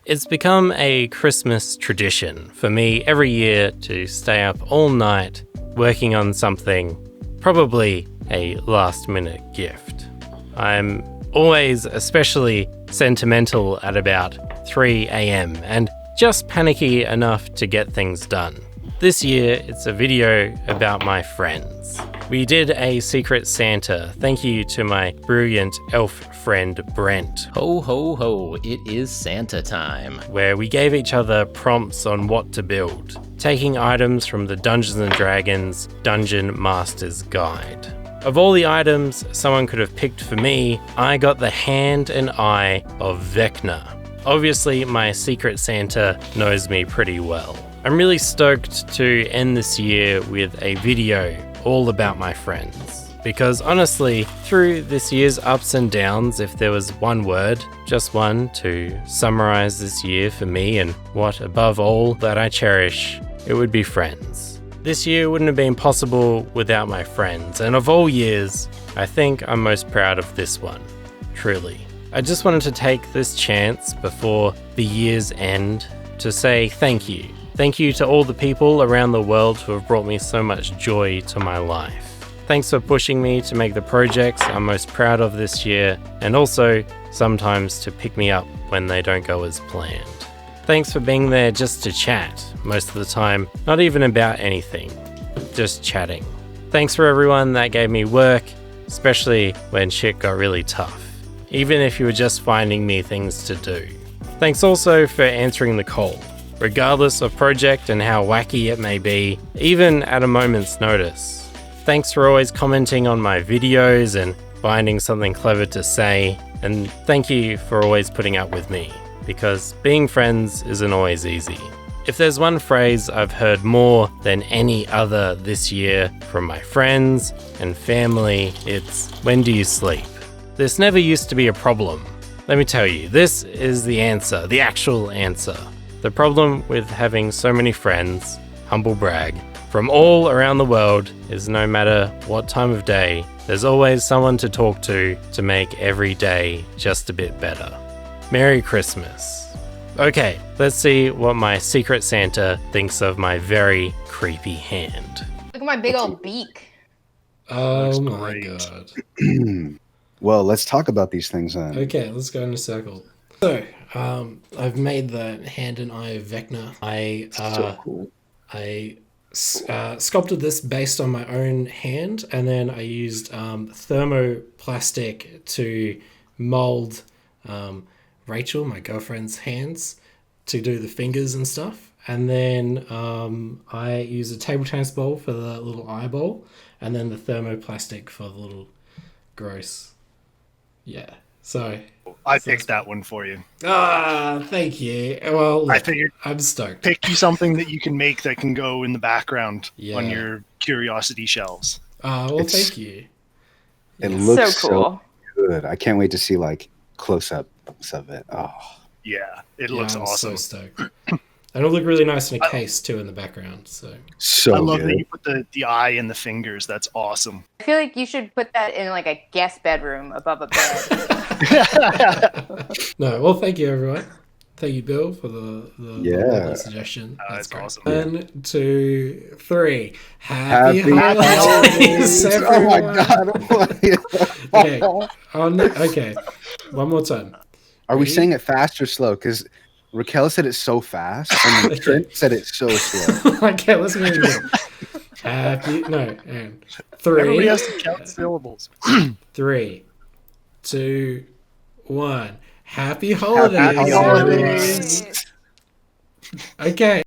It's become a Christmas tradition for me every year to stay up all night working on something, probably a last-minute gift. I'm always especially sentimental at about 3 a.m. and just panicky enough to get things done. This year, it's a video about my friends. We did a Secret Santa, thank you to my brilliant elf friend Brent, Ho, ho, ho, it is Santa time. where we gave each other prompts on what to build, taking items from the Dungeons & Dragons Dungeon Master's Guide. Of all the items someone could have picked for me, I got the hand and eye of Vecna. Obviously, my Secret Santa knows me pretty well. I'm really stoked to end this year with a video all about my friends. Because honestly, through this year's ups and downs, if there was one word, just one, to summarize this year for me and what above all that I cherish, it would be friends. This year wouldn't have been possible without my friends, and of all years, I think I'm most proud of this one, truly. I just wanted to take this chance before the year's end to say thank you. Thank you to all the people around the world who have brought me so much joy to my life. Thanks for pushing me to make the projects I'm most proud of this year, and also sometimes to pick me up when they don't go as planned. Thanks for being there just to chat, most of the time, not even about anything, just chatting. Thanks for everyone that gave me work, especially when shit got really tough, even if you were just finding me things to do. Thanks also for answering the call, regardless of project and how wacky it may be, even at a moment's notice. Thanks for always commenting on my videos and finding something clever to say, and thank you for always putting up with me, because being friends isn't always easy. If there's one phrase I've heard more than any other this year from my friends and family, it's "when do you sleep?" This never used to be a problem. Let me tell you, this is the answer, the actual answer. The problem with having so many friends, humble brag, from all around the world is no matter what time of day, there's always someone to talk to make every day just a bit better. Merry Christmas. Okay, let's see what my Secret Santa thinks of my very creepy hand. Look at my big old beak. Oh my great. god. Well, let's talk about these things then. Okay, let's go in a circle. So, I've made the hand and eye of Vecna. So cool. I sculpted this based on my own hand, and then I used thermoplastic to mold Rachel, my girlfriend's hands, to do the fingers and stuff. And then I used a table tennis ball for the little eyeball, and then the thermoplastic for the little gross. Yeah. So I picked that one for you. thank you. Well, look, I figured I'm stoked. pick you something that you can make that can go in the background Yeah. on your curiosity shelves. Well, It's- thank you. It Yeah. looks So cool. good. I can't wait to see like close-ups of it. Oh, Yeah, it Yeah, looks I'm awesome. so stoked. And it'll look really nice in a case too in the background. So so I love good. that you put the eye and the fingers. That's awesome. I feel like you should put that in like a guest bedroom above a bed. no, well, thank you everyone. Thank you, Bill, for the Yeah. lovely suggestion. That's great. awesome. 1, 2, 3. Happy Happy holidays, Oh my everyone. god. Okay. Okay. One more time. Are we Ready? saying it fast or slow? Because Raquel said it so fast, and Trent said it so slow. Okay, let's move again. Happy and Everybody 3, has to count syllables. 3, 2, 1. Happy holidays. Happy everyone. holidays. Okay.